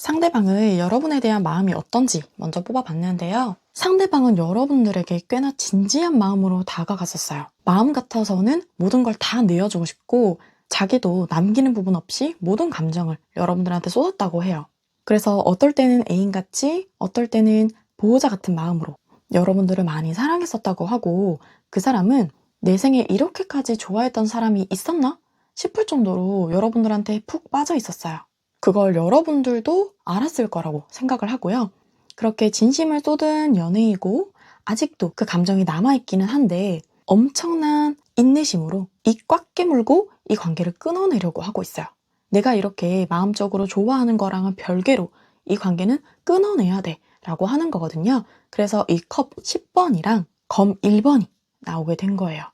상대방의 여러분에 대한 마음이 어떤지 먼저 뽑아봤는데요. 상대방은 여러분들에게 꽤나 진지한 마음으로 다가갔었어요. 마음 같아서는 모든 걸 다 내어주고 싶고 자기도 남기는 부분 없이 모든 감정을 여러분들한테 쏟았다고 해요. 그래서 어떨 때는 애인같이 어떨 때는 보호자 같은 마음으로 여러분들을 많이 사랑했었다고 하고, 그 사람은 내 생에 이렇게까지 좋아했던 사람이 있었나 싶을 정도로 여러분들한테 푹 빠져 있었어요. 그걸 여러분들도 알았을 거라고 생각을 하고요. 그렇게 진심을 쏟은 연애이고 아직도 그 감정이 남아있기는 한데 엄청난 인내심으로 입 꽉 깨물고 이 관계를 끊어내려고 하고 있어요. 내가 이렇게 마음적으로 좋아하는 거랑은 별개로 이 관계는 끊어내야 돼 라고 하는 거거든요. 그래서 이 컵 10번이랑 검 1번이 나오게 된 거예요.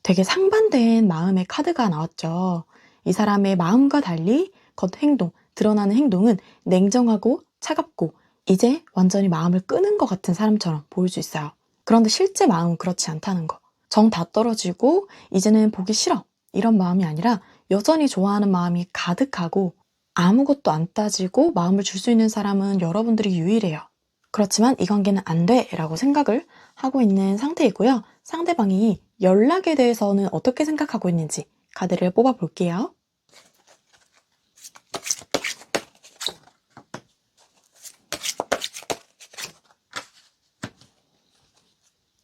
되게 상반된 마음의 카드가 나왔죠. 이 사람의 마음과 달리 겉행동, 드러나는 행동은 냉정하고 차갑고 이제 완전히 마음을 끄는 것 같은 사람처럼 보일 수 있어요. 그런데 실제 마음은 그렇지 않다는 거. 정 다 떨어지고 이제는 보기 싫어 이런 마음이 아니라 여전히 좋아하는 마음이 가득하고 아무것도 안 따지고 마음을 줄 수 있는 사람은 여러분들이 유일해요. 그렇지만 이 관계는 안 돼 라고 생각을 하고 있는 상태이고요. 상대방이 연락에 대해서는 어떻게 생각하고 있는지 카드를 뽑아 볼게요.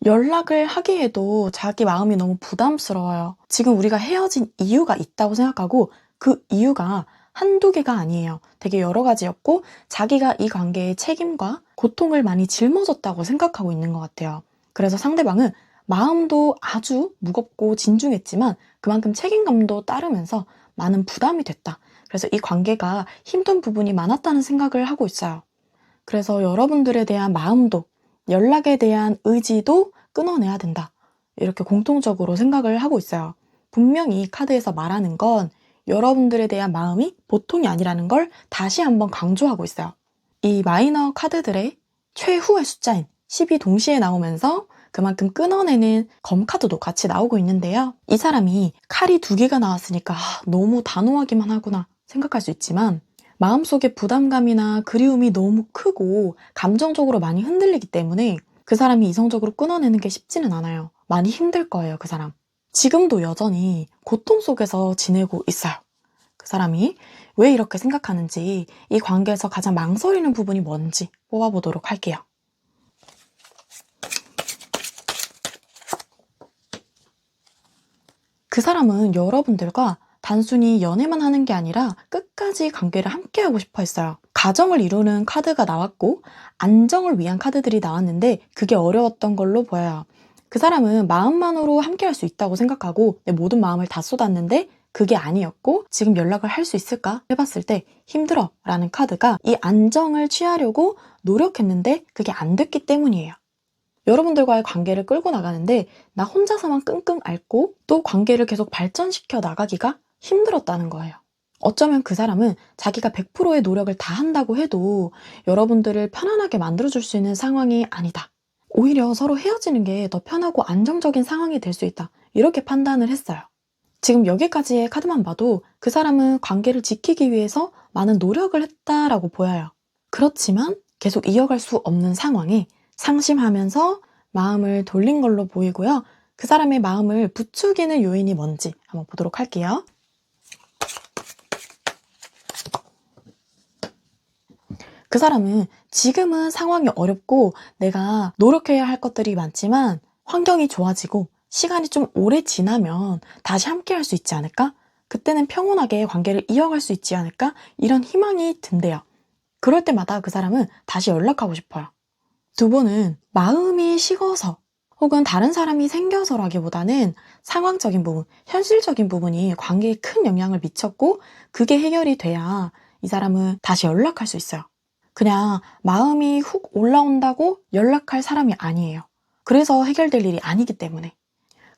연락을 하기에도 자기 마음이 너무 부담스러워요. 지금 우리가 헤어진 이유가 있다고 생각하고 그 이유가 한두 개가 아니에요. 되게 여러 가지였고 자기가 이 관계의 책임과 고통을 많이 짊어졌다고 생각하고 있는 것 같아요. 그래서 상대방은 마음도 아주 무겁고 진중했지만 그만큼 책임감도 따르면서 많은 부담이 됐다. 그래서 이 관계가 힘든 부분이 많았다는 생각을 하고 있어요. 그래서 여러분들에 대한 마음도 연락에 대한 의지도 끊어내야 된다. 이렇게 공통적으로 생각을 하고 있어요. 분명히 카드에서 말하는 건 여러분들에 대한 마음이 보통이 아니라는 걸 다시 한번 강조하고 있어요. 이 마이너 카드들의 최후의 숫자인 10이 동시에 나오면서 그만큼 끊어내는 검 카드도 같이 나오고 있는데요. 이 사람이 칼이 2개가 나왔으니까 너무 단호하기만 하구나 생각할 수 있지만 마음속에 부담감이나 그리움이 너무 크고 감정적으로 많이 흔들리기 때문에 그 사람이 이성적으로 끊어내는 게 쉽지는 않아요. 많이 힘들 거예요, 그 사람. 지금도 여전히 고통 속에서 지내고 있어요. 그 사람이 왜 이렇게 생각하는지, 이 관계에서 가장 망설이는 부분이 뭔지 뽑아보도록 할게요. 그 사람은 여러분들과 단순히 연애만 하는 게 아니라 끝까지 관계를 함께하고 싶어 했어요. 가정을 이루는 카드가 나왔고 안정을 위한 카드들이 나왔는데 그게 어려웠던 걸로 보여요. 그 사람은 마음만으로 함께할 수 있다고 생각하고 내 모든 마음을 다 쏟았는데 그게 아니었고 지금 연락을 할 수 있을까 해봤을 때 힘들어 라는 카드가 이 안정을 취하려고 노력했는데 그게 안 됐기 때문이에요. 여러분들과의 관계를 끌고 나가는데 나 혼자서만 끙끙 앓고 또 관계를 계속 발전시켜 나가기가 힘들었다는 거예요. 어쩌면 그 사람은 자기가 100%의 노력을 다 한다고 해도 여러분들을 편안하게 만들어줄 수 있는 상황이 아니다. 오히려 서로 헤어지는 게 더 편하고 안정적인 상황이 될 수 있다. 이렇게 판단을 했어요. 지금 여기까지의 카드만 봐도 그 사람은 관계를 지키기 위해서 많은 노력을 했다라고 보여요. 그렇지만 계속 이어갈 수 없는 상황에 상심하면서 마음을 돌린 걸로 보이고요. 그 사람의 마음을 부추기는 요인이 뭔지 한번 보도록 할게요. 그 사람은 지금은 상황이 어렵고 내가 노력해야 할 것들이 많지만 환경이 좋아지고 시간이 좀 오래 지나면 다시 함께 할 수 있지 않을까? 그때는 평온하게 관계를 이어갈 수 있지 않을까? 이런 희망이 든대요. 그럴 때마다 그 사람은 다시 연락하고 싶어요. 두 분은 마음이 식어서 혹은 다른 사람이 생겨서라기보다는 상황적인 부분, 현실적인 부분이 관계에 큰 영향을 미쳤고 그게 해결이 돼야 이 사람은 다시 연락할 수 있어요. 그냥 마음이 훅 올라온다고 연락할 사람이 아니에요. 그래서 해결될 일이 아니기 때문에.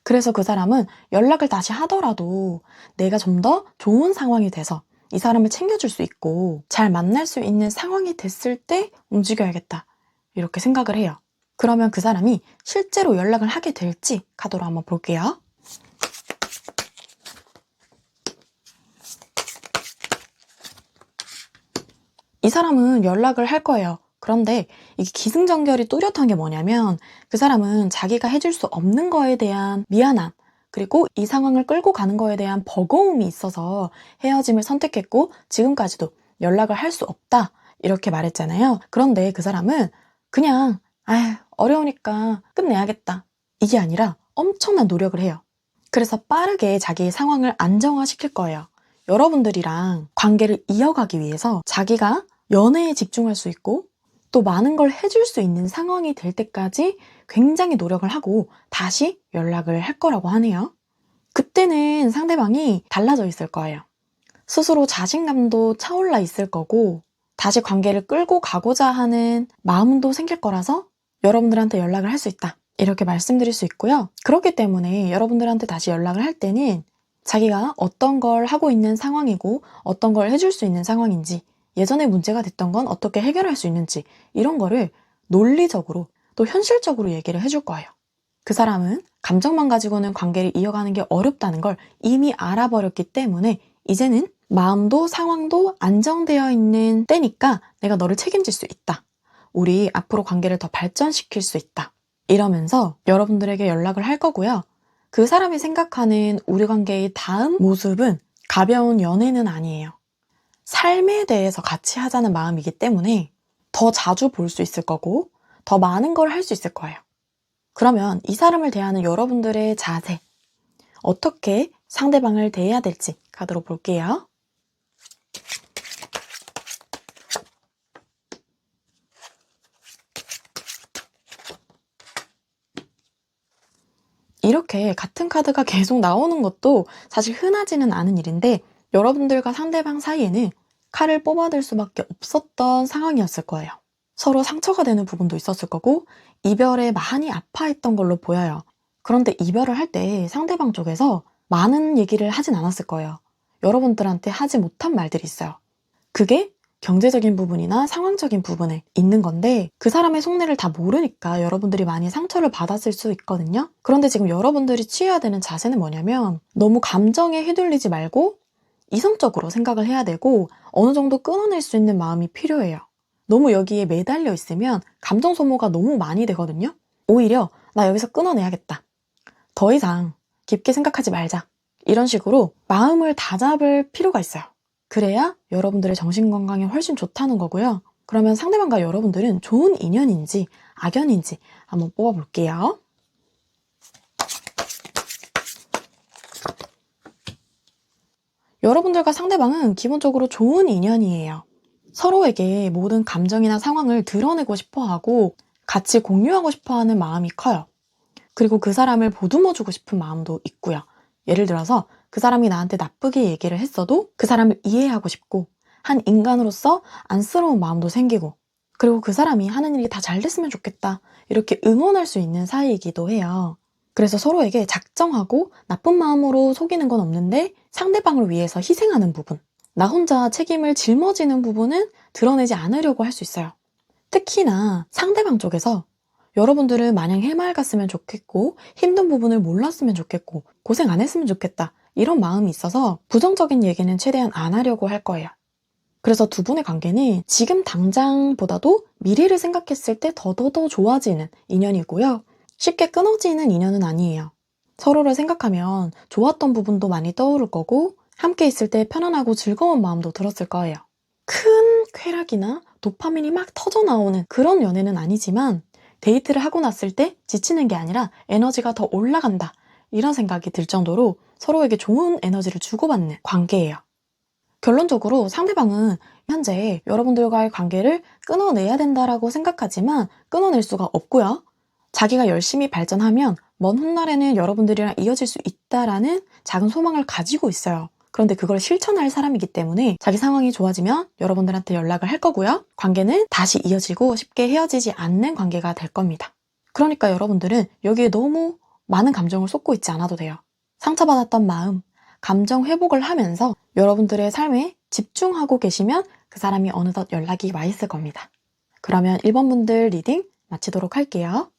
그래서 그 사람은 연락을 다시 하더라도 내가 좀 더 좋은 상황이 돼서 이 사람을 챙겨줄 수 있고 잘 만날 수 있는 상황이 됐을 때 움직여야겠다. 이렇게 생각을 해요. 그러면 그 사람이 실제로 연락을 하게 될지 카드로 한번 볼게요. 이 사람은 연락을 할 거예요. 그런데 이게 기승전결이 뚜렷한 게 뭐냐면 그 사람은 자기가 해줄 수 없는 거에 대한 미안함, 그리고 이 상황을 끌고 가는 거에 대한 버거움이 있어서 헤어짐을 선택했고 지금까지도 연락을 할 수 없다 이렇게 말했잖아요. 그런데 그 사람은 그냥 아휴 어려우니까 끝내야겠다 이게 아니라 엄청난 노력을 해요. 그래서 빠르게 자기의 상황을 안정화시킬 거예요. 여러분들이랑 관계를 이어가기 위해서 자기가 연애에 집중할 수 있고 또 많은 걸 해줄 수 있는 상황이 될 때까지 굉장히 노력을 하고 다시 연락을 할 거라고 하네요. 그때는 상대방이 달라져 있을 거예요. 스스로 자신감도 차올라 있을 거고 다시 관계를 끌고 가고자 하는 마음도 생길 거라서 여러분들한테 연락을 할 수 있다. 이렇게 말씀드릴 수 있고요. 그렇기 때문에 여러분들한테 다시 연락을 할 때는 자기가 어떤 걸 하고 있는 상황이고 어떤 걸 해줄 수 있는 상황인지 예전에 문제가 됐던 건 어떻게 해결할 수 있는지 이런 거를 논리적으로 또 현실적으로 얘기를 해줄 거예요. 그 사람은 감정만 가지고는 관계를 이어가는 게 어렵다는 걸 이미 알아버렸기 때문에 이제는 마음도 상황도 안정되어 있는 때니까 내가 너를 책임질 수 있다. 우리 앞으로 관계를 더 발전시킬 수 있다. 이러면서 여러분들에게 연락을 할 거고요. 그 사람이 생각하는 우리 관계의 다음 모습은 가벼운 연애는 아니에요. 삶에 대해서 같이 하자는 마음이기 때문에 더 자주 볼 수 있을 거고 더 많은 걸 할 수 있을 거예요. 그러면 이 사람을 대하는 여러분들의 자세, 어떻게 상대방을 대해야 될지 가도록 볼게요. 이렇게 같은 카드가 계속 나오는 것도 사실 흔하지는 않은 일인데 여러분들과 상대방 사이에는 칼을 뽑아들 수밖에 없었던 상황이었을 거예요. 서로 상처가 되는 부분도 있었을 거고 이별에 많이 아파했던 걸로 보여요. 그런데 이별을 할 때 상대방 쪽에서 많은 얘기를 하진 않았을 거예요. 여러분들한테 하지 못한 말들이 있어요. 그게 경제적인 부분이나 상황적인 부분에 있는 건데 그 사람의 속내를 다 모르니까 여러분들이 많이 상처를 받았을 수 있거든요. 그런데 지금 여러분들이 취해야 되는 자세는 뭐냐면 너무 감정에 휘둘리지 말고 이성적으로 생각을 해야 되고 어느 정도 끊어낼 수 있는 마음이 필요해요. 너무 여기에 매달려 있으면 감정 소모가 너무 많이 되거든요. 오히려 나 여기서 끊어내야겠다. 더 이상 깊게 생각하지 말자. 이런 식으로 마음을 다잡을 필요가 있어요. 그래야 여러분들의 정신건강에 훨씬 좋다는 거고요. 그러면 상대방과 여러분들은 좋은 인연인지 악연인지 한번 뽑아볼게요. 여러분들과 상대방은 기본적으로 좋은 인연이에요. 서로에게 모든 감정이나 상황을 드러내고 싶어하고 같이 공유하고 싶어하는 마음이 커요. 그리고 그 사람을 보듬어주고 싶은 마음도 있고요. 예를 들어서 그 사람이 나한테 나쁘게 얘기를 했어도 그 사람을 이해하고 싶고 한 인간으로서 안쓰러운 마음도 생기고 그리고 그 사람이 하는 일이 다 잘 됐으면 좋겠다 이렇게 응원할 수 있는 사이이기도 해요. 그래서 서로에게 작정하고 나쁜 마음으로 속이는 건 없는데 상대방을 위해서 희생하는 부분, 나 혼자 책임을 짊어지는 부분은 드러내지 않으려고 할 수 있어요. 특히나 상대방 쪽에서 여러분들은 마냥 해맑았으면 좋겠고 힘든 부분을 몰랐으면 좋겠고 고생 안 했으면 좋겠다 이런 마음이 있어서 부정적인 얘기는 최대한 안 하려고 할 거예요. 그래서 두 분의 관계는 지금 당장보다도 미래를 생각했을 때 더더더 좋아지는 인연이고요. 쉽게 끊어지는 인연은 아니에요. 서로를 생각하면 좋았던 부분도 많이 떠오를 거고 함께 있을 때 편안하고 즐거운 마음도 들었을 거예요. 큰 쾌락이나 도파민이 막 터져 나오는 그런 연애는 아니지만 데이트를 하고 났을 때 지치는 게 아니라 에너지가 더 올라간다 이런 생각이 들 정도로 서로에게 좋은 에너지를 주고받는 관계예요. 결론적으로 상대방은 현재 여러분들과의 관계를 끊어내야 된다라고 생각하지만 끊어낼 수가 없고요. 자기가 열심히 발전하면 먼 훗날에는 여러분들이랑 이어질 수 있다라는 작은 소망을 가지고 있어요. 그런데 그걸 실천할 사람이기 때문에 자기 상황이 좋아지면 여러분들한테 연락을 할 거고요. 관계는 다시 이어지고 쉽게 헤어지지 않는 관계가 될 겁니다. 그러니까 여러분들은 여기에 너무 많은 감정을 쏟고 있지 않아도 돼요. 상처받았던 마음, 감정 회복을 하면서 여러분들의 삶에 집중하고 계시면 그 사람이 어느덧 연락이 와 있을 겁니다. 그러면 1번 분들 리딩 마치도록 할게요.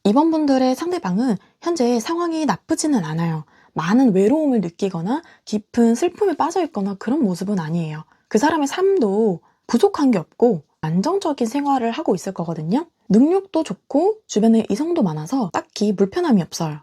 이번 분들의 상대방은 현재 상황이 나쁘지는 않아요. 많은 외로움을 느끼거나 깊은 슬픔에 빠져 있거나 그런 모습은 아니에요. 그 사람의 삶도 부족한 게 없고 안정적인 생활을 하고 있을 거거든요. 능력도 좋고 주변에 이성도 많아서 딱히 불편함이 없어요.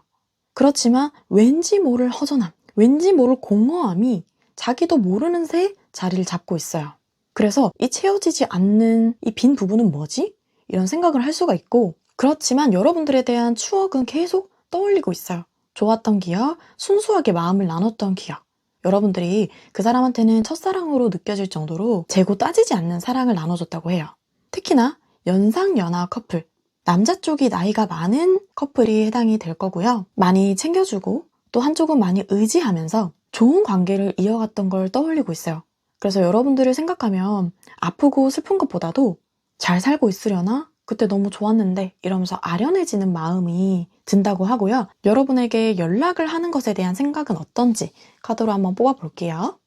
그렇지만 왠지 모를 허전함, 왠지 모를 공허함이 자기도 모르는 새 자리를 잡고 있어요. 그래서 이 채워지지 않는 이 빈 부분은 뭐지? 이런 생각을 할 수가 있고, 그렇지만 여러분들에 대한 추억은 계속 떠올리고 있어요. 좋았던 기억, 순수하게 마음을 나눴던 기억. 여러분들이 그 사람한테는 첫사랑으로 느껴질 정도로 재고 따지지 않는 사랑을 나눠줬다고 해요. 특히나 연상연하 커플, 남자 쪽이 나이가 많은 커플이 해당이 될 거고요. 많이 챙겨주고 또 한쪽은 많이 의지하면서 좋은 관계를 이어갔던 걸 떠올리고 있어요. 그래서 여러분들을 생각하면 아프고 슬픈 것보다도 잘 살고 있으려나? 그때 너무 좋았는데 이러면서 아련해지는 마음이 든다고 하고요. 여러분에게 연락을 하는 것에 대한 생각은 어떤지 카드로 한번 뽑아볼게요.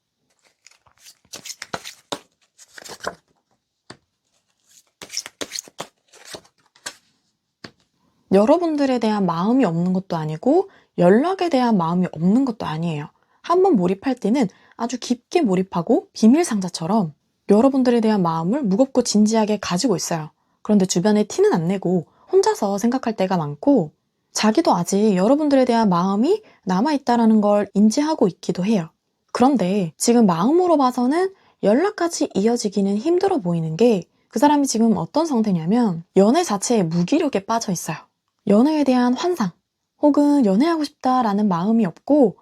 여러분들에 대한 마음이 없는 것도 아니고 연락에 대한 마음이 없는 것도 아니에요. 한번 몰입할 때는 아주 깊게 몰입하고 비밀상자처럼 여러분들에 대한 마음을 무겁고 진지하게 가지고 있어요. 그런데 주변에 티는 안 내고 혼자서 생각할 때가 많고 자기도 아직 여러분들에 대한 마음이 남아있다는 걸 인지하고 있기도 해요. 그런데 지금 마음으로 봐서는 연락까지 이어지기는 힘들어 보이는 게 그 사람이 지금 어떤 상태냐면 연애 자체에 무기력에 빠져 있어요. 연애에 대한 환상 혹은 연애하고 싶다라는 마음이 없고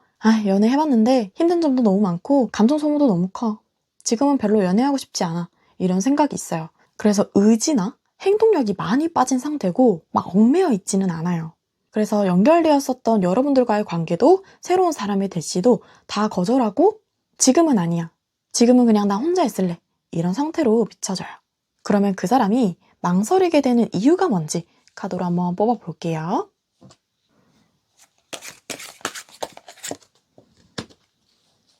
연애 해봤는데 힘든 점도 너무 많고 감정 소모도 너무 커. 지금은 별로 연애하고 싶지 않아. 이런 생각이 있어요. 그래서 의지나 행동력이 많이 빠진 상태고 막 얽매여 있지는 않아요. 그래서 연결되었었던 여러분들과의 관계도 새로운 사람의 대시도 다 거절하고 지금은 아니야. 지금은 그냥 나 혼자 있을래. 이런 상태로 비춰져요. 그러면 그 사람이 망설이게 되는 이유가 뭔지 카드로 한번 뽑아볼게요.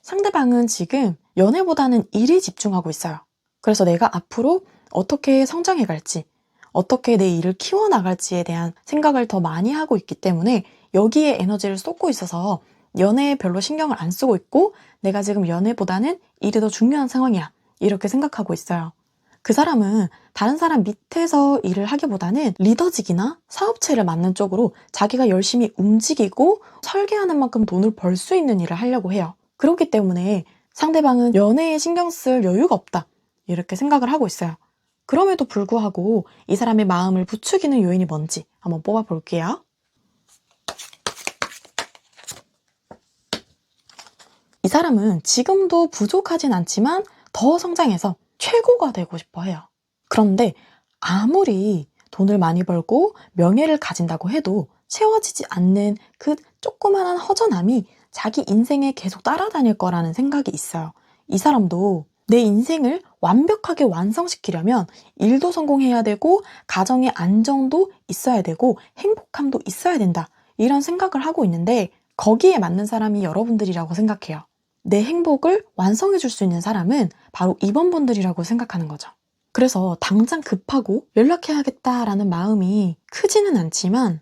상대방은 지금 연애보다는 일에 집중하고 있어요. 그래서 내가 앞으로 어떻게 성장해 갈지, 어떻게 내 일을 키워나갈지에 대한 생각을 더 많이 하고 있기 때문에 여기에 에너지를 쏟고 있어서 연애에 별로 신경을 안 쓰고 있고 내가 지금 연애보다는 일이 더 중요한 상황이야. 이렇게 생각하고 있어요. 그 사람은 다른 사람 밑에서 일을 하기보다는 리더직이나 사업체를 맡는 쪽으로 자기가 열심히 움직이고 설계하는 만큼 돈을 벌 수 있는 일을 하려고 해요. 그렇기 때문에 상대방은 연애에 신경 쓸 여유가 없다. 이렇게 생각을 하고 있어요. 그럼에도 불구하고 이 사람의 마음을 부추기는 요인이 뭔지 한번 뽑아볼게요. 이 사람은 지금도 부족하진 않지만 더 성장해서 최고가 되고 싶어 해요. 그런데 아무리 돈을 많이 벌고 명예를 가진다고 해도 채워지지 않는 그 조그마한 허전함이 자기 인생에 계속 따라다닐 거라는 생각이 있어요. 이 사람도 내 인생을 완벽하게 완성시키려면 일도 성공해야 되고 가정의 안정도 있어야 되고 행복함도 있어야 된다. 이런 생각을 하고 있는데 거기에 맞는 사람이 여러분들이라고 생각해요. 내 행복을 완성해 줄 수 있는 사람은 바로 이번 분들이라고 생각하는 거죠. 그래서 당장 급하고 연락해야겠다라는 마음이 크지는 않지만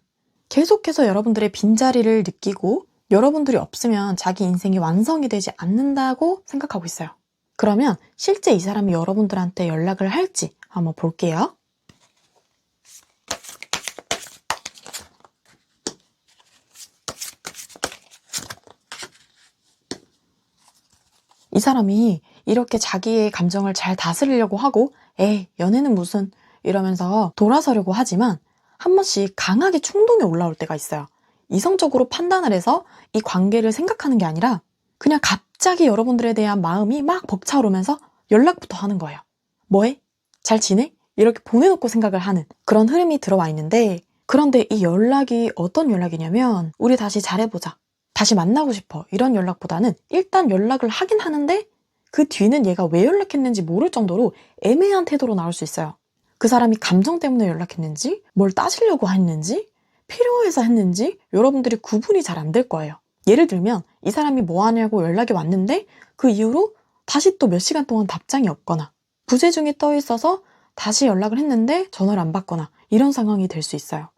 계속해서 여러분들의 빈자리를 느끼고 여러분들이 없으면 자기 인생이 완성이 되지 않는다고 생각하고 있어요. 그러면 실제 이 사람이 여러분들한테 연락을 할지 한번 볼게요. 이 사람이 이렇게 자기의 감정을 잘 다스리려고 하고 에이 연애는 무슨 이러면서 돌아서려고 하지만 한 번씩 강하게 충동이 올라올 때가 있어요. 이성적으로 판단을 해서 이 관계를 생각하는 게 아니라 그냥 갑자기 여러분들에 대한 마음이 막 벅차오르면서 연락부터 하는 거예요. 뭐해? 잘 지내? 이렇게 보내놓고 생각을 하는 그런 흐름이 들어와 있는데 그런데 이 연락이 어떤 연락이냐면 우리 다시 잘해보자. 다시 만나고 싶어. 이런 연락보다는 일단 연락을 하긴 하는데 그 뒤는 얘가 왜 연락했는지 모를 정도로 애매한 태도로 나올 수 있어요. 그 사람이 감정 때문에 연락했는지, 뭘 따지려고 했는지, 필요해서 했는지 여러분들이 구분이 잘 안 될 거예요. 예를 들면 이 사람이 뭐 하냐고 연락이 왔는데 그 이후로 다시 또 몇 시간 동안 답장이 없거나 부재중에 떠 있어서 다시 연락을 했는데 전화를 안 받거나 이런 상황이 될 수 있어요.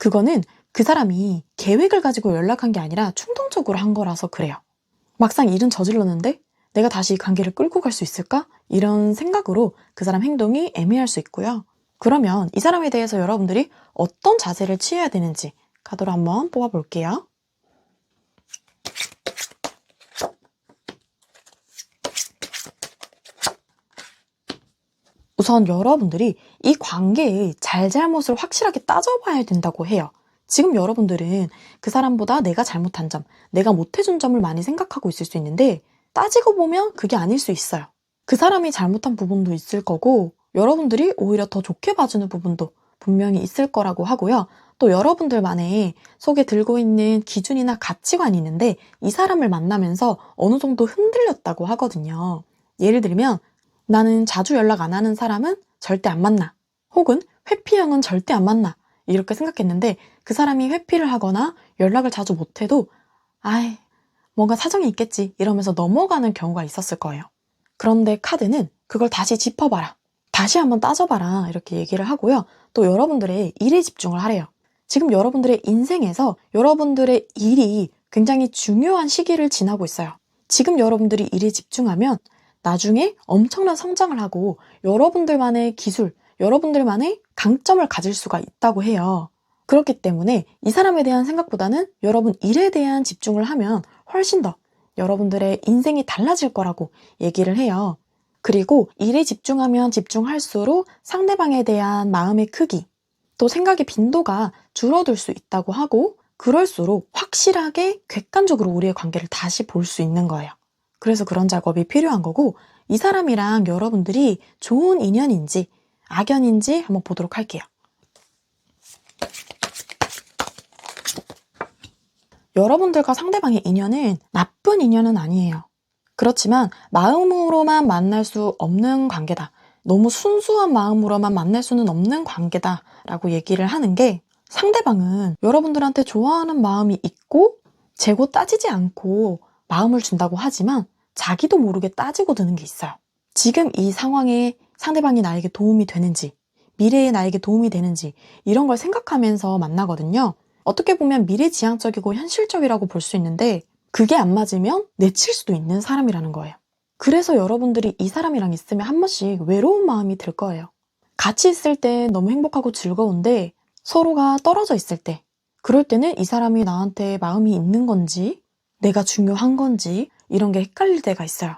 그거는 그 사람이 계획을 가지고 연락한 게 아니라 충동적으로 한 거라서 그래요. 막상 일은 저질렀는데 내가 다시 이 관계를 끌고 갈 수 있을까? 이런 생각으로 그 사람 행동이 애매할 수 있고요. 그러면 이 사람에 대해서 여러분들이 어떤 자세를 취해야 되는지 카드로 한번 뽑아볼게요. 우선 여러분들이 이 관계의 잘잘못을 확실하게 따져봐야 된다고 해요. 지금 여러분들은 그 사람보다 내가 잘못한 점, 내가 못해준 점을 많이 생각하고 있을 수 있는데 따지고 보면 그게 아닐 수 있어요. 그 사람이 잘못한 부분도 있을 거고 여러분들이 오히려 더 좋게 봐주는 부분도 분명히 있을 거라고 하고요. 또 여러분들만의 속에 들고 있는 기준이나 가치관이 있는데 이 사람을 만나면서 어느 정도 흔들렸다고 하거든요. 예를 들면 나는 자주 연락 안 하는 사람은 절대 안 만나. 혹은 회피형은 절대 안 만나. 이렇게 생각했는데 그 사람이 회피를 하거나 연락을 자주 못해도 아이, 뭔가 사정이 있겠지 이러면서 넘어가는 경우가 있었을 거예요. 그런데 카드는 그걸 다시 짚어봐라. 다시 한번 따져봐라. 이렇게 얘기를 하고요. 또 여러분들의 일에 집중을 하래요. 지금 여러분들의 인생에서 여러분들의 일이 굉장히 중요한 시기를 지나고 있어요. 지금 여러분들이 일에 집중하면 나중에 엄청난 성장을 하고 여러분들만의 기술, 여러분들만의 강점을 가질 수가 있다고 해요. 그렇기 때문에 이 사람에 대한 생각보다는 여러분 일에 대한 집중을 하면 훨씬 더 여러분들의 인생이 달라질 거라고 얘기를 해요. 그리고 일에 집중하면 집중할수록 상대방에 대한 마음의 크기, 또 생각의 빈도가 줄어들 수 있다고 하고 그럴수록 확실하게 객관적으로 우리의 관계를 다시 볼 수 있는 거예요. 그래서 그런 작업이 필요한 거고 이 사람이랑 여러분들이 좋은 인연인지 악연인지 한번 보도록 할게요. 여러분들과 상대방의 인연은 나쁜 인연은 아니에요. 그렇지만 마음으로만 만날 수 없는 관계다. 너무 순수한 마음으로만 만날 수는 없는 관계다 라고 얘기를 하는 게 상대방은 여러분들한테 좋아하는 마음이 있고 재고 따지지 않고 마음을 준다고 하지만 자기도 모르게 따지고 드는 게 있어요. 지금 이 상황에 상대방이 나에게 도움이 되는지 미래에 나에게 도움이 되는지 이런 걸 생각하면서 만나거든요. 어떻게 보면 미래지향적이고 현실적이라고 볼 수 있는데 그게 안 맞으면 내칠 수도 있는 사람이라는 거예요. 그래서 여러분들이 이 사람이랑 있으면 한 번씩 외로운 마음이 들 거예요. 같이 있을 때 너무 행복하고 즐거운데 서로가 떨어져 있을 때 그럴 때는 이 사람이 나한테 마음이 있는 건지 내가 중요한 건지 이런 게 헷갈릴 때가 있어요.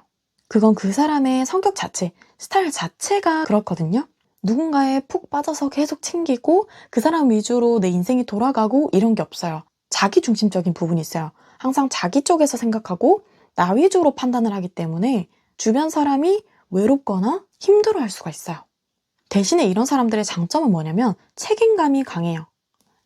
그건 그 사람의 성격 자체, 스타일 자체가 그렇거든요. 누군가에 푹 빠져서 계속 챙기고 그 사람 위주로 내 인생이 돌아가고 이런 게 없어요. 자기 중심적인 부분이 있어요. 항상 자기 쪽에서 생각하고 나 위주로 판단을 하기 때문에 주변 사람이 외롭거나 힘들어할 수가 있어요. 대신에 이런 사람들의 장점은 뭐냐면 책임감이 강해요.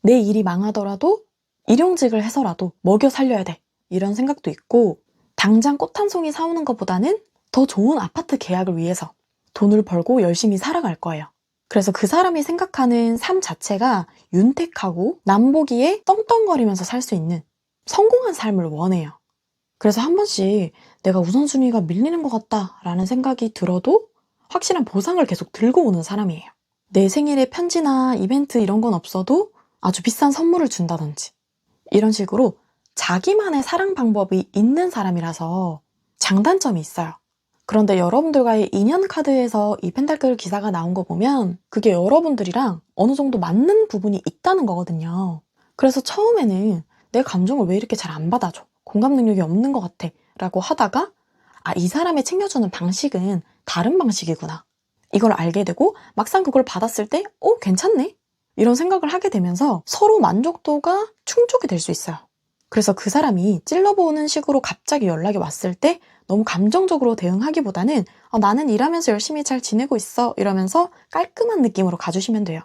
내 일이 망하더라도 일용직을 해서라도 먹여 살려야 돼. 이런 생각도 있고 당장 꽃 한 송이 사오는 것보다는 더 좋은 아파트 계약을 위해서 돈을 벌고 열심히 살아갈 거예요. 그래서 그 사람이 생각하는 삶 자체가 윤택하고 남보기에 떵떵거리면서 살 수 있는 성공한 삶을 원해요. 그래서 한 번씩 내가 우선순위가 밀리는 것 같다라는 생각이 들어도 확실한 보상을 계속 들고 오는 사람이에요. 내 생일에 편지나 이벤트 이런 건 없어도 아주 비싼 선물을 준다든지 이런 식으로 자기만의 사랑 방법이 있는 사람이라서 장단점이 있어요. 그런데 여러분들과의 인연 카드에서 이 펜타클 기사가 나온 거 보면 그게 여러분들이랑 어느 정도 맞는 부분이 있다는 거거든요. 그래서 처음에는 내 감정을 왜 이렇게 잘 안 받아줘? 공감 능력이 없는 것 같아 라고 하다가 이 사람의 챙겨주는 방식은 다른 방식이구나. 이걸 알게 되고 막상 그걸 받았을 때 괜찮네? 이런 생각을 하게 되면서 서로 만족도가 충족이 될 수 있어요. 그래서 그 사람이 찔러보는 식으로 갑자기 연락이 왔을 때 너무 감정적으로 대응하기보다는 나는 일하면서 열심히 잘 지내고 있어 이러면서 깔끔한 느낌으로 가주시면 돼요.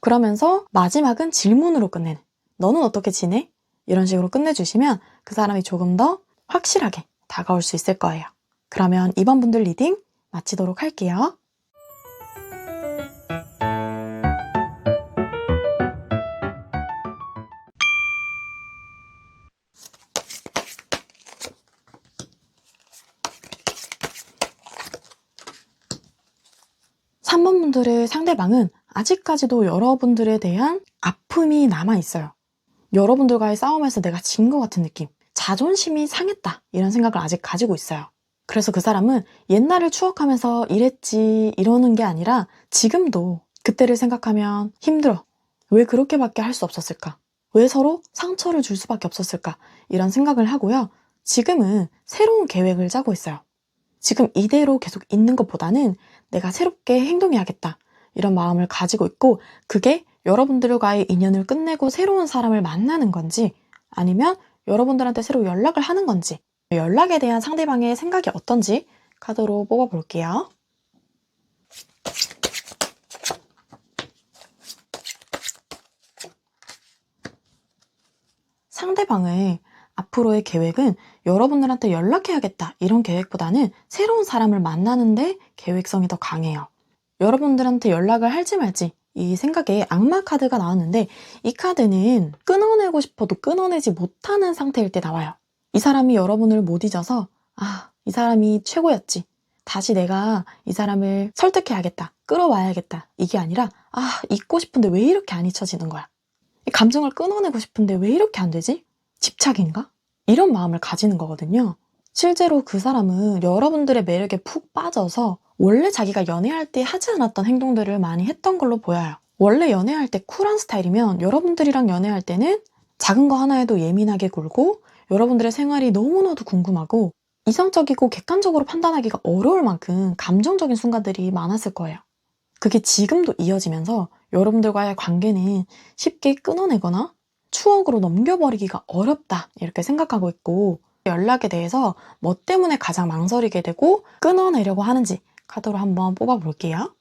그러면서 마지막은 질문으로 끝내는 너는 어떻게 지내? 이런 식으로 끝내주시면 그 사람이 조금 더 확실하게 다가올 수 있을 거예요. 그러면 이번 분들 리딩 마치도록 할게요. (3번) 분들의 상대방은 아직까지도 여러분들에 대한 아픔이 남아있어요. 여러분들과의 싸움에서 내가 진 것 같은 느낌, 자존심이 상했다 이런 생각을 아직 가지고 있어요. 그래서 그 사람은 옛날을 추억하면서 이랬지 이러는 게 아니라 지금도 그때를 생각하면 힘들어. 왜 그렇게밖에 할 수 없었을까? 왜 서로 상처를 줄 수밖에 없었을까? 이런 생각을 하고요. 지금은 새로운 계획을 짜고 있어요. 지금 이대로 계속 있는 것보다는 내가 새롭게 행동해야겠다. 이런 마음을 가지고 있고, 그게 여러분들과의 인연을 끝내고 새로운 사람을 만나는 건지, 아니면 여러분들한테 새로 연락을 하는 건지, 연락에 대한 상대방의 생각이 어떤지 카드로 뽑아볼게요. 상대방의 앞으로의 계획은 여러분들한테 연락해야겠다 이런 계획보다는 새로운 사람을 만나는데 계획성이 더 강해요. 여러분들한테 연락을 할지 말지 이 생각에 악마 카드가 나왔는데, 이 카드는 끊어내고 싶어도 끊어내지 못하는 상태일 때 나와요. 이 사람이 여러분을 못 잊어서 이 사람이 최고였지, 다시 내가 이 사람을 설득해야겠다, 끌어와야겠다, 이게 아니라 잊고 싶은데 왜 이렇게 안 잊혀지는 거야, 이 감정을 끊어내고 싶은데 왜 이렇게 안 되지? 집착인가? 이런 마음을 가지는 거거든요. 실제로 그 사람은 여러분들의 매력에 푹 빠져서 원래 자기가 연애할 때 하지 않았던 행동들을 많이 했던 걸로 보여요. 원래 연애할 때 쿨한 스타일이면 여러분들이랑 연애할 때는 작은 거 하나에도 예민하게 굴고, 여러분들의 생활이 너무나도 궁금하고, 이성적이고 객관적으로 판단하기가 어려울 만큼 감정적인 순간들이 많았을 거예요. 그게 지금도 이어지면서 여러분들과의 관계는 쉽게 끊어내거나 추억으로 넘겨버리기가 어렵다 이렇게 생각하고 있고, 연락에 대해서 뭐 때문에 가장 망설이게 되고 끊어내려고 하는지 카드로 한번 뽑아볼게요.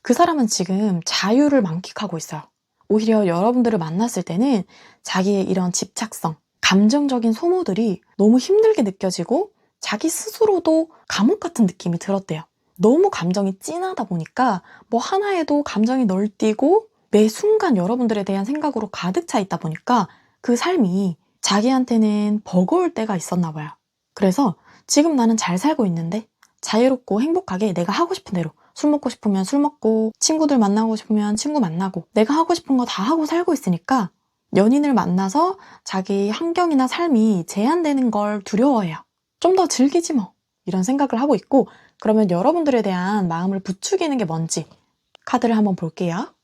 그 사람은 지금 자유를 만끽하고 있어요. 오히려 여러분들을 만났을 때는 자기의 이런 집착성, 감정적인 소모들이 너무 힘들게 느껴지고 자기 스스로도 감옥 같은 느낌이 들었대요. 너무 감정이 진하다 보니까 뭐 하나에도 감정이 널뛰고 매 순간 여러분들에 대한 생각으로 가득 차 있다 보니까 그 삶이 자기한테는 버거울 때가 있었나 봐요. 그래서 지금 나는 잘 살고 있는데 자유롭고 행복하게 내가 하고 싶은 대로 술 먹고 싶으면 술 먹고, 친구들 만나고 싶으면 친구 만나고, 내가 하고 싶은 거 다 하고 살고 있으니까 연인을 만나서 자기 환경이나 삶이 제한되는 걸 두려워해요. 좀 더 즐기지 뭐, 이런 생각을 하고 있고, 그러면 여러분들에 대한 마음을 부추기는 게 뭔지 카드를 한번 볼게요.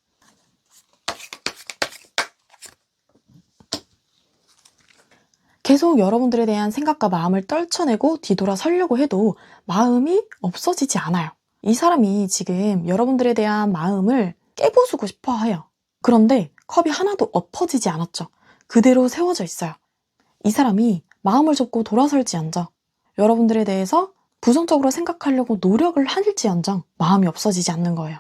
계속 여러분들에 대한 생각과 마음을 떨쳐내고 뒤돌아서려고 해도 마음이 없어지지 않아요. 이 사람이 지금 여러분들에 대한 마음을 깨부수고 싶어 해요. 그런데 컵이 하나도 엎어지지 않았죠. 그대로 세워져 있어요. 이 사람이 마음을 접고 돌아설지언정, 여러분들에 대해서 부정적으로 생각하려고 노력을 할지언정 마음이 없어지지 않는 거예요.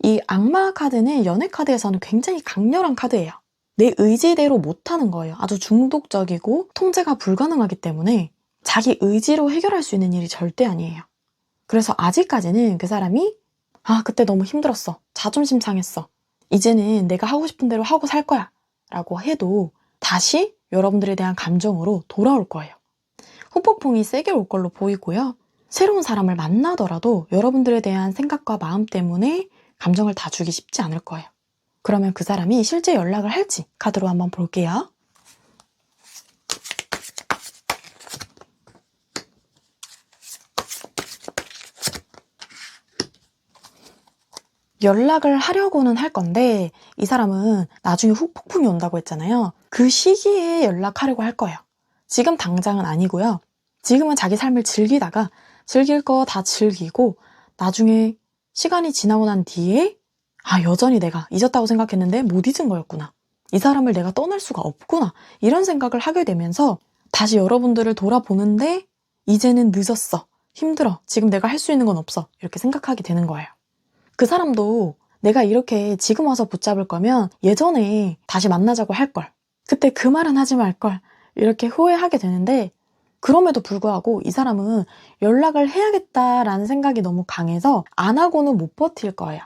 이 악마 카드는 연애 카드에서는 굉장히 강렬한 카드예요. 내 의지대로 못하는 거예요. 아주 중독적이고 통제가 불가능하기 때문에 자기 의지로 해결할 수 있는 일이 절대 아니에요. 그래서 아직까지는 그 사람이 그때 너무 힘들었어, 자존심 상했어, 이제는 내가 하고 싶은 대로 하고 살 거야 라고 해도 다시 여러분들에 대한 감정으로 돌아올 거예요. 후폭풍이 세게 올 걸로 보이고요. 새로운 사람을 만나더라도 여러분들에 대한 생각과 마음 때문에 감정을 다 주기 쉽지 않을 거예요. 그러면 그 사람이 실제 연락을 할지 카드로 한번 볼게요. 연락을 하려고는 할 건데, 이 사람은 나중에 후폭풍이 온다고 했잖아요. 그 시기에 연락하려고 할 거예요. 지금 당장은 아니고요. 지금은 자기 삶을 즐기다가 즐길 거 다 즐기고, 나중에 시간이 지나고 난 뒤에 여전히 내가 잊었다고 생각했는데 못 잊은 거였구나, 이 사람을 내가 떠날 수가 없구나, 이런 생각을 하게 되면서 다시 여러분들을 돌아보는데 이제는 늦었어, 힘들어, 지금 내가 할 수 있는 건 없어, 이렇게 생각하게 되는 거예요. 그 사람도 내가 이렇게 지금 와서 붙잡을 거면 예전에 다시 만나자고 할걸, 그때 그 말은 하지 말걸, 이렇게 후회하게 되는데, 그럼에도 불구하고 이 사람은 연락을 해야겠다라는 생각이 너무 강해서 안 하고는 못 버틸 거예요.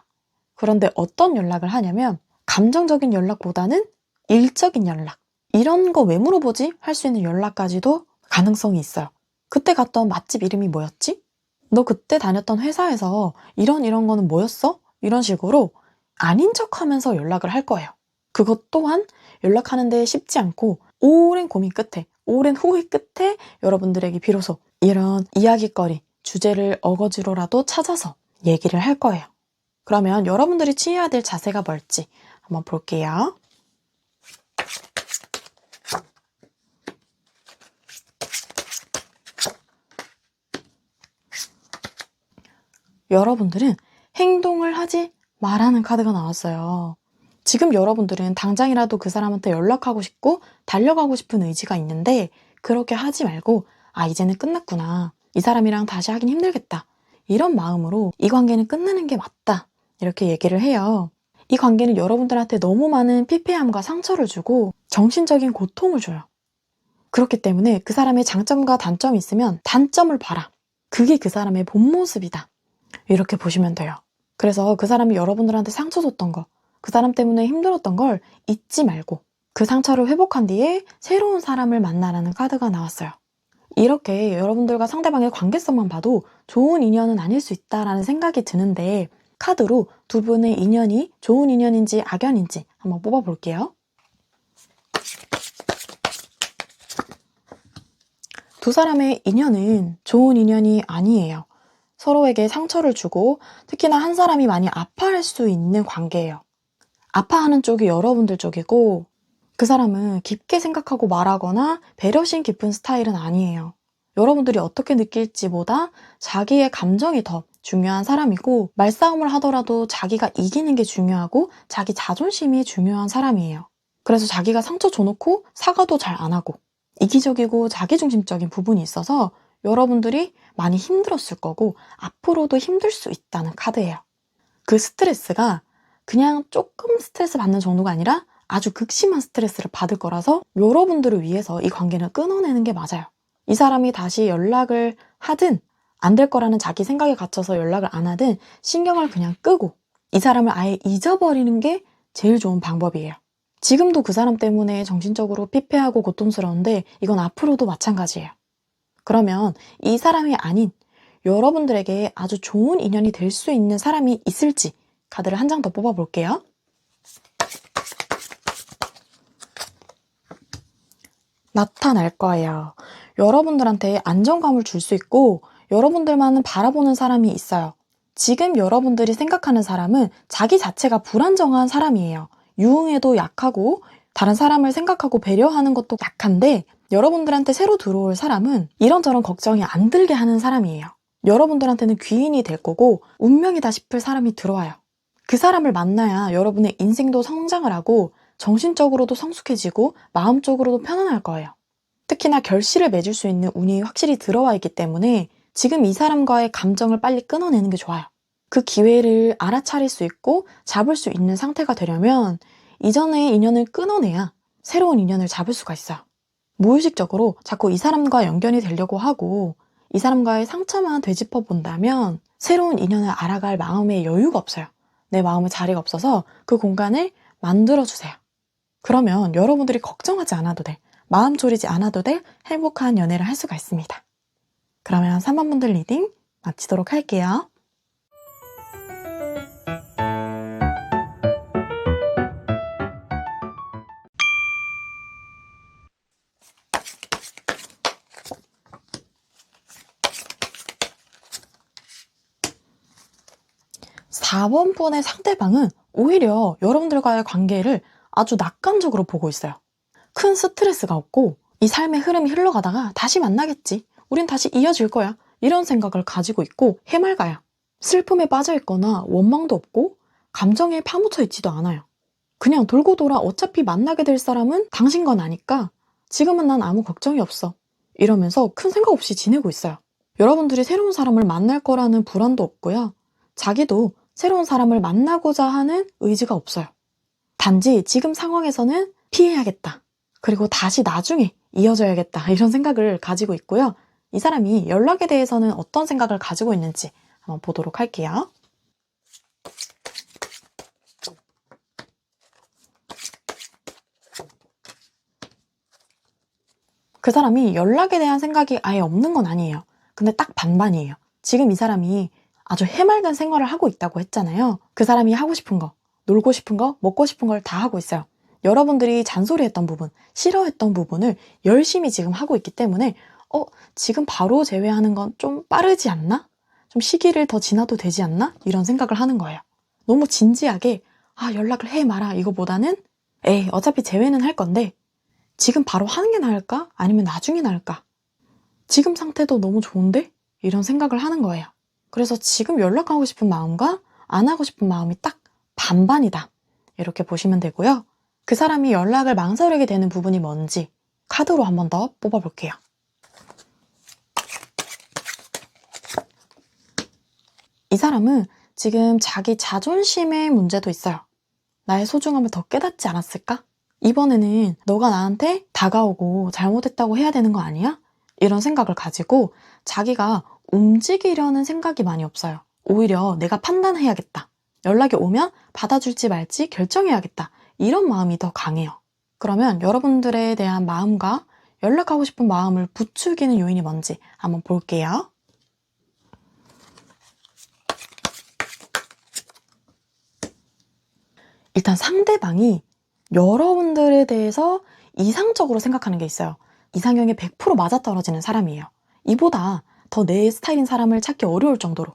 그런데 어떤 연락을 하냐면 감정적인 연락보다는 일적인 연락, 이런 거 왜 물어보지? 할 수 있는 연락까지도 가능성이 있어요. 그때 갔던 맛집 이름이 뭐였지? 너 그때 다녔던 회사에서 이런 거는 뭐였어? 이런 식으로 아닌 척하면서 연락을 할 거예요. 그것 또한 연락하는데 쉽지 않고 오랜 고민 끝에, 오랜 후회 끝에 여러분들에게 비로소 이런 이야깃거리, 주제를 어거지로라도 찾아서 얘기를 할 거예요. 그러면 여러분들이 취해야 될 자세가 뭘지 한번 볼게요. 여러분들은 행동을 하지 말라는 카드가 나왔어요. 지금 여러분들은 당장이라도 그 사람한테 연락하고 싶고 달려가고 싶은 의지가 있는데 그렇게 하지 말고 이제는 끝났구나. 이 사람이랑 다시 하긴 힘들겠다. 이런 마음으로 이 관계는 끝내는 게 맞다. 이렇게 얘기를 해요. 이 관계는 여러분들한테 너무 많은 피폐함과 상처를 주고 정신적인 고통을 줘요. 그렇기 때문에 그 사람의 장점과 단점이 있으면 단점을 봐라. 그게 그 사람의 본 모습이다. 이렇게 보시면 돼요. 그래서 그 사람이 여러분들한테 상처 줬던 거, 그 사람 때문에 힘들었던 걸 잊지 말고 그 상처를 회복한 뒤에 새로운 사람을 만나라는 카드가 나왔어요. 이렇게 여러분들과 상대방의 관계성만 봐도 좋은 인연은 아닐 수 있다라는 생각이 드는데 카드로 두 분의 인연이 좋은 인연인지 악연인지 한번 뽑아볼게요. 두 사람의 인연은 좋은 인연이 아니에요. 서로에게 상처를 주고 특히나 한 사람이 많이 아파할 수 있는 관계예요. 아파하는 쪽이 여러분들 쪽이고 그 사람은 깊게 생각하고 말하거나 배려심 깊은 스타일은 아니에요. 여러분들이 어떻게 느낄지보다 자기의 감정이 더 중요한 사람이고 말싸움을 하더라도 자기가 이기는 게 중요하고 자기 자존심이 중요한 사람이에요. 그래서 자기가 상처 줘놓고 사과도 잘 안 하고 이기적이고 자기중심적인 부분이 있어서 여러분들이 많이 힘들었을 거고 앞으로도 힘들 수 있다는 카드예요. 그 스트레스가 그냥 조금 스트레스 받는 정도가 아니라 아주 극심한 스트레스를 받을 거라서 여러분들을 위해서 이 관계는 끊어내는 게 맞아요. 이 사람이 다시 연락을 하든 안 될 거라는 자기 생각에 갇혀서 연락을 안 하든 신경을 그냥 끄고 이 사람을 아예 잊어버리는 게 제일 좋은 방법이에요. 지금도 그 사람 때문에 정신적으로 피폐하고 고통스러운데 이건 앞으로도 마찬가지예요. 그러면 이 사람이 아닌 여러분들에게 아주 좋은 인연이 될 수 있는 사람이 있을지 카드를 한 장 더 뽑아볼게요. 나타날 거예요. 여러분들한테 안정감을 줄 수 있고 여러분들만은 바라보는 사람이 있어요. 지금 여러분들이 생각하는 사람은 자기 자체가 불안정한 사람이에요. 유흥에도 약하고 다른 사람을 생각하고 배려하는 것도 약한데 여러분들한테 새로 들어올 사람은 이런저런 걱정이 안 들게 하는 사람이에요. 여러분들한테는 귀인이 될 거고 운명이다 싶을 사람이 들어와요. 그 사람을 만나야 여러분의 인생도 성장을 하고 정신적으로도 성숙해지고 마음적으로도 편안할 거예요. 특히나 결실을 맺을 수 있는 운이 확실히 들어와 있기 때문에 지금 이 사람과의 감정을 빨리 끊어내는 게 좋아요. 그 기회를 알아차릴 수 있고 잡을 수 있는 상태가 되려면 이전의 인연을 끊어내야 새로운 인연을 잡을 수가 있어요. 무의식적으로 자꾸 이 사람과 연결이 되려고 하고 이 사람과의 상처만 되짚어 본다면 새로운 인연을 알아갈 마음의 여유가 없어요. 내 마음의 자리가 없어서 그 공간을 만들어주세요. 그러면 여러분들이 걱정하지 않아도 돼. 마음 졸이지 않아도 될 행복한 연애를 할 수가 있습니다. 그러면 3번 분들 리딩 마치도록 할게요. 4번 분의 상대방은 오히려 여러분들과의 관계를 아주 낙관적으로 보고 있어요. 큰 스트레스가 없고 이 삶의 흐름이 흘러가다가 다시 만나겠지. 우린 다시 이어질 거야. 이런 생각을 가지고 있고 해맑아요. 슬픔에 빠져 있거나 원망도 없고 감정에 파묻혀 있지도 않아요. 그냥 돌고 돌아 어차피 만나게 될 사람은 당신 건 아니까 지금은 난 아무 걱정이 없어. 이러면서 큰 생각 없이 지내고 있어요. 여러분들이 새로운 사람을 만날 거라는 불안도 없고요. 자기도 새로운 사람을 만나고자 하는 의지가 없어요. 단지 지금 상황에서는 피해야겠다. 그리고 다시 나중에 이어져야겠다. 이런 생각을 가지고 있고요. 이 사람이 연락에 대해서는 어떤 생각을 가지고 있는지 한번 보도록 할게요. 그 사람이 연락에 대한 생각이 아예 없는 건 아니에요. 근데 딱 반반이에요. 지금 이 사람이 아주 해맑은 생활을 하고 있다고 했잖아요. 그 사람이 하고 싶은 거, 놀고 싶은 거, 먹고 싶은 걸 다 하고 있어요. 여러분들이 잔소리했던 부분, 싫어했던 부분을 열심히 지금 하고 있기 때문에 지금 바로 제외하는 건 좀 빠르지 않나? 좀 시기를 더 지나도 되지 않나? 이런 생각을 하는 거예요. 너무 진지하게 연락을 해 마라 이거보다는 어차피 제외는 할 건데 지금 바로 하는 게 나을까? 아니면 나중에 나을까? 지금 상태도 너무 좋은데? 이런 생각을 하는 거예요. 그래서 지금 연락하고 싶은 마음과 안 하고 싶은 마음이 딱 반반이다. 이렇게 보시면 되고요. 그 사람이 연락을 망설이게 되는 부분이 뭔지 카드로 한 번 더 뽑아볼게요. 이 사람은 지금 자기 자존심의 문제도 있어요. 나의 소중함을 더 깨닫지 않았을까? 이번에는 너가 나한테 다가오고 잘못했다고 해야 되는 거 아니야? 이런 생각을 가지고 자기가 움직이려는 생각이 많이 없어요. 오히려 내가 판단해야겠다. 연락이 오면 받아줄지 말지 결정해야겠다. 이런 마음이 더 강해요. 그러면 여러분들에 대한 마음과 연락하고 싶은 마음을 부추기는 요인이 뭔지 한번 볼게요. 일단 상대방이 여러분들에 대해서 이상적으로 생각하는 게 있어요. 이상형에 100% 맞아떨어지는 사람이에요. 이보다 더 내 스타일인 사람을 찾기 어려울 정도로.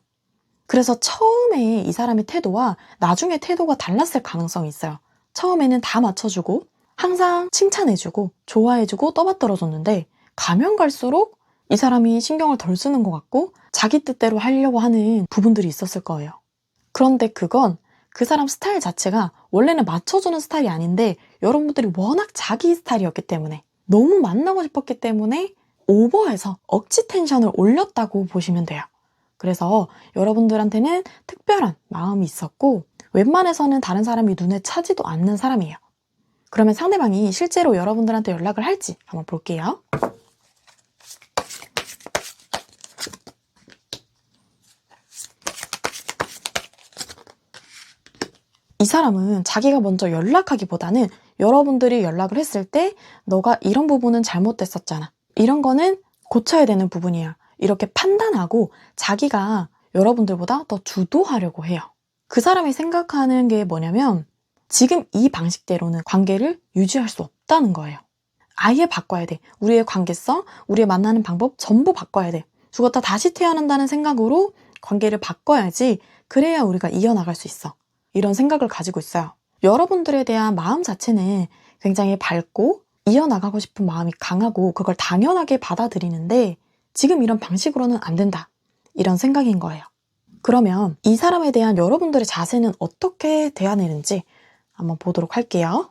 그래서 처음에 이 사람의 태도와 나중에 태도가 달랐을 가능성이 있어요. 처음에는 다 맞춰주고 항상 칭찬해주고 좋아해주고 떠받들어줬는데 가면 갈수록 이 사람이 신경을 덜 쓰는 것 같고 자기 뜻대로 하려고 하는 부분들이 있었을 거예요. 그런데 그건 그 사람 스타일 자체가 원래는 맞춰주는 스타일이 아닌데 여러분들이 워낙 자기 스타일이었기 때문에 너무 만나고 싶었기 때문에 오버해서 억지 텐션을 올렸다고 보시면 돼요. 그래서 여러분들한테는 특별한 마음이 있었고 웬만해서는 다른 사람이 눈에 차지도 않는 사람이에요. 그러면 상대방이 실제로 여러분들한테 연락을 할지 한번 볼게요. 이 사람은 자기가 먼저 연락하기보다는 여러분들이 연락을 했을 때 너가 이런 부분은 잘못됐었잖아. 이런 거는 고쳐야 되는 부분이야. 이렇게 판단하고 자기가 여러분들보다 더 주도하려고 해요. 그 사람이 생각하는 게 뭐냐면 지금 이 방식대로는 관계를 유지할 수 없다는 거예요. 아예 바꿔야 돼. 우리의 관계성, 우리의 만나는 방법 전부 바꿔야 돼. 죽었다 다시 태어난다는 생각으로 관계를 바꿔야지 그래야 우리가 이어나갈 수 있어. 이런 생각을 가지고 있어요. 여러분들에 대한 마음 자체는 굉장히 밝고 이어나가고 싶은 마음이 강하고 그걸 당연하게 받아들이는데 지금 이런 방식으로는 안 된다. 이런 생각인 거예요. 그러면 이 사람에 대한 여러분들의 자세는 어떻게 돼야 되는지 한번 보도록 할게요.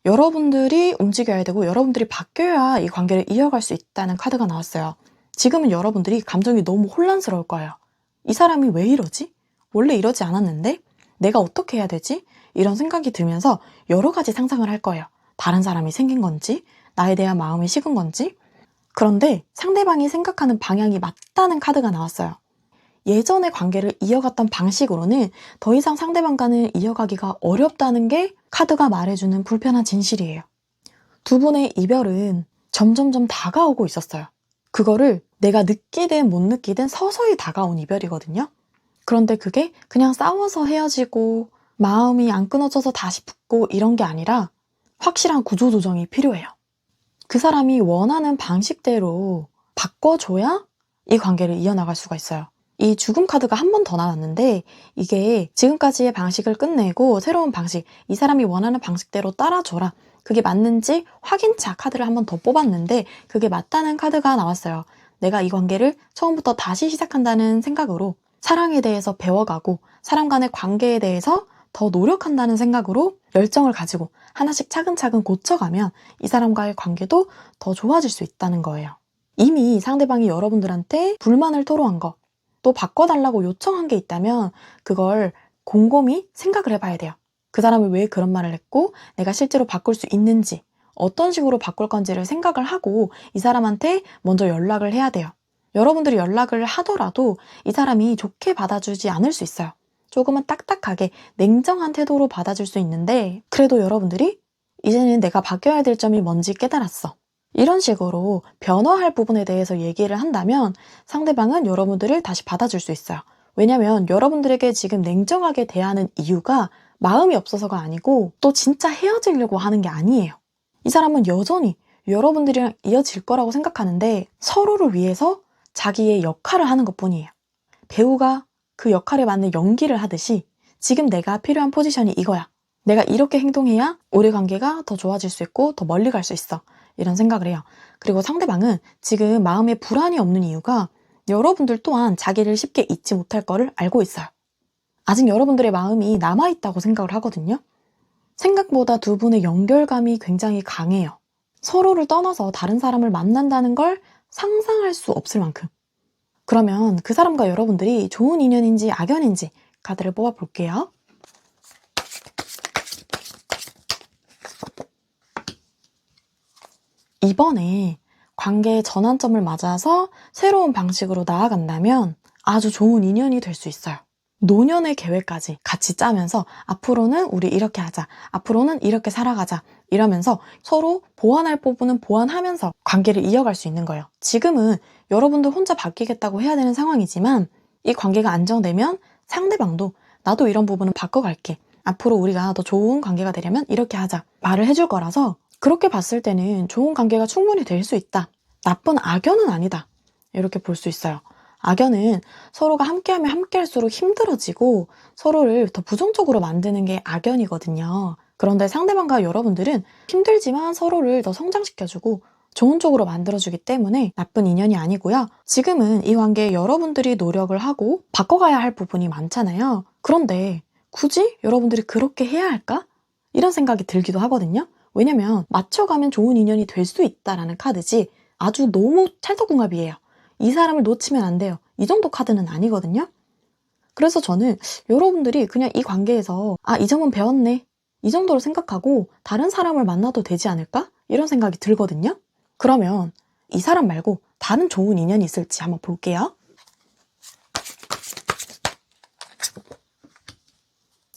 여러분들이 움직여야 되고 여러분들이 바뀌어야 이 관계를 이어갈 수 있다는 카드가 나왔어요. 지금은 여러분들이 감정이 너무 혼란스러울 거예요. 이 사람이 왜 이러지? 원래 이러지 않았는데? 내가 어떻게 해야 되지? 이런 생각이 들면서 여러 가지 상상을 할 거예요. 다른 사람이 생긴 건지, 나에 대한 마음이 식은 건지. 그런데 상대방이 생각하는 방향이 맞다는 카드가 나왔어요. 예전의 관계를 이어갔던 방식으로는 더 이상 상대방과는 이어가기가 어렵다는 게 카드가 말해주는 불편한 진실이에요. 두 분의 이별은 점점점 다가오고 있었어요. 그거를 내가 느끼든 못 느끼든 서서히 다가온 이별이거든요. 그런데 그게 그냥 싸워서 헤어지고 마음이 안 끊어져서 다시 붙고 이런 게 아니라 확실한 구조조정이 필요해요. 그 사람이 원하는 방식대로 바꿔줘야 이 관계를 이어나갈 수가 있어요. 이 죽음 카드가 한 번 더 나왔는데 이게 지금까지의 방식을 끝내고 새로운 방식, 이 사람이 원하는 방식대로 따라줘라. 그게 맞는지 확인차 카드를 한 번 더 뽑았는데 그게 맞다는 카드가 나왔어요. 내가 이 관계를 처음부터 다시 시작한다는 생각으로 사랑에 대해서 배워가고 사람 간의 관계에 대해서 더 노력한다는 생각으로 열정을 가지고 하나씩 차근차근 고쳐가면 이 사람과의 관계도 더 좋아질 수 있다는 거예요. 이미 상대방이 여러분들한테 불만을 토로한 거, 또 바꿔달라고 요청한 게 있다면 그걸 곰곰이 생각을 해봐야 돼요. 그 사람이 왜 그런 말을 했고 내가 실제로 바꿀 수 있는지 어떤 식으로 바꿀 건지를 생각을 하고 이 사람한테 먼저 연락을 해야 돼요. 여러분들이 연락을 하더라도 이 사람이 좋게 받아주지 않을 수 있어요. 조금은 딱딱하게 냉정한 태도로 받아줄 수 있는데 그래도 여러분들이 이제는 내가 바뀌어야 될 점이 뭔지 깨달았어. 이런 식으로 변화할 부분에 대해서 얘기를 한다면 상대방은 여러분들을 다시 받아줄 수 있어요. 왜냐면 여러분들에게 지금 냉정하게 대하는 이유가 마음이 없어서가 아니고 또 진짜 헤어지려고 하는 게 아니에요. 이 사람은 여전히 여러분들이랑 이어질 거라고 생각하는데 서로를 위해서 자기의 역할을 하는 것뿐이에요. 배우가 그 역할에 맞는 연기를 하듯이 지금 내가 필요한 포지션이 이거야. 내가 이렇게 행동해야 우리 관계가 더 좋아질 수 있고 더 멀리 갈 수 있어. 이런 생각을 해요. 그리고 상대방은 지금 마음에 불안이 없는 이유가 여러분들 또한 자기를 쉽게 잊지 못할 거를 알고 있어요. 아직 여러분들의 마음이 남아있다고 생각을 하거든요. 생각보다 두 분의 연결감이 굉장히 강해요. 서로를 떠나서 다른 사람을 만난다는 걸 상상할 수 없을 만큼. 그러면 그 사람과 여러분들이 좋은 인연인지 악연인지 카드를 뽑아볼게요. 이번에 관계의 전환점을 맞아서 새로운 방식으로 나아간다면 아주 좋은 인연이 될 수 있어요. 노년의 계획까지 같이 짜면서 앞으로는 우리 이렇게 하자, 앞으로는 이렇게 살아가자 이러면서 서로 보완할 부분은 보완하면서 관계를 이어갈 수 있는 거예요. 지금은 여러분도 혼자 바뀌겠다고 해야 되는 상황이지만 이 관계가 안정되면 상대방도 나도 이런 부분은 바꿔갈게, 앞으로 우리가 더 좋은 관계가 되려면 이렇게 하자 말을 해줄 거라서 그렇게 봤을 때는 좋은 관계가 충분히 될 수 있다. 나쁜 악연은 아니다. 이렇게 볼 수 있어요. 악연은 서로가 함께하면 함께할수록 힘들어지고 서로를 더 부정적으로 만드는 게 악연이거든요. 그런데 상대방과 여러분들은 힘들지만 서로를 더 성장시켜주고 좋은 쪽으로 만들어주기 때문에 나쁜 인연이 아니고요. 지금은 이 관계에 여러분들이 노력을 하고 바꿔가야 할 부분이 많잖아요. 그런데 굳이 여러분들이 그렇게 해야 할까? 이런 생각이 들기도 하거든요. 왜냐면 맞춰가면 좋은 인연이 될 수 있다라는 카드지 아주 너무 찰떡궁합이에요. 이 사람을 놓치면 안 돼요. 이 정도 카드는 아니거든요. 그래서 저는 여러분들이 그냥 이 관계에서 이 점은 배웠네, 이 정도로 생각하고 다른 사람을 만나도 되지 않을까? 이런 생각이 들거든요. 그러면 이 사람 말고 다른 좋은 인연이 있을지 한번 볼게요.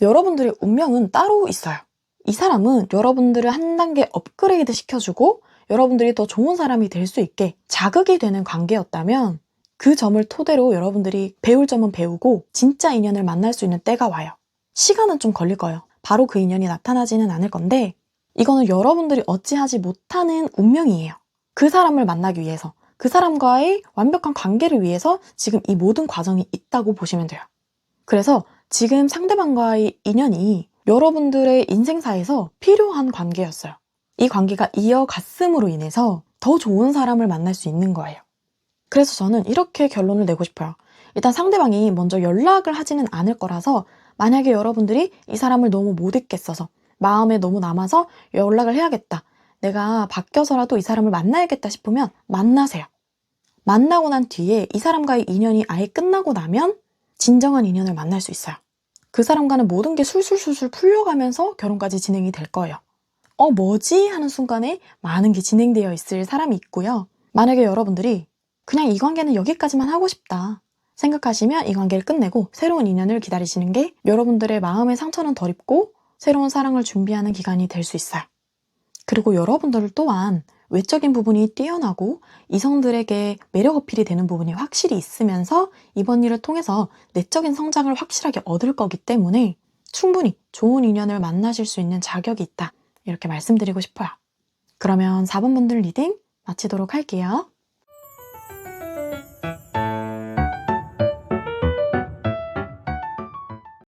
여러분들의 운명은 따로 있어요. 이 사람은 여러분들을 한 단계 업그레이드 시켜주고 여러분들이 더 좋은 사람이 될 수 있게 자극이 되는 관계였다면 그 점을 토대로 여러분들이 배울 점은 배우고 진짜 인연을 만날 수 있는 때가 와요. 시간은 좀 걸릴 거예요. 바로 그 인연이 나타나지는 않을 건데 이거는 여러분들이 어찌하지 못하는 운명이에요. 그 사람을 만나기 위해서, 그 사람과의 완벽한 관계를 위해서 지금 이 모든 과정이 있다고 보시면 돼요. 그래서 지금 상대방과의 인연이 여러분들의 인생사에서 필요한 관계였어요. 이 관계가 이어갔음으로 인해서 더 좋은 사람을 만날 수 있는 거예요. 그래서 저는 이렇게 결론을 내고 싶어요. 일단 상대방이 먼저 연락을 하지는 않을 거라서 만약에 여러분들이 이 사람을 너무 못 잊겠어서 마음에 너무 남아서 연락을 해야겠다, 내가 바뀌어서라도 이 사람을 만나야겠다 싶으면 만나세요. 만나고 난 뒤에 이 사람과의 인연이 아예 끝나고 나면 진정한 인연을 만날 수 있어요. 그 사람과는 모든 게 술술술술 풀려가면서 결혼까지 진행이 될 거예요. 뭐지? 하는 순간에 많은 게 진행되어 있을 사람이 있고요. 만약에 여러분들이 그냥 이 관계는 여기까지만 하고 싶다 생각하시면 이 관계를 끝내고 새로운 인연을 기다리시는 게 여러분들의 마음의 상처는 덜 입고 새로운 사랑을 준비하는 기간이 될 수 있어요. 그리고 여러분들 또한 외적인 부분이 뛰어나고 이성들에게 매력 어필이 되는 부분이 확실히 있으면서 이번 일을 통해서 내적인 성장을 확실하게 얻을 거기 때문에 충분히 좋은 인연을 만나실 수 있는 자격이 있다, 이렇게 말씀드리고 싶어요. 그러면 4번 분들 리딩 마치도록 할게요.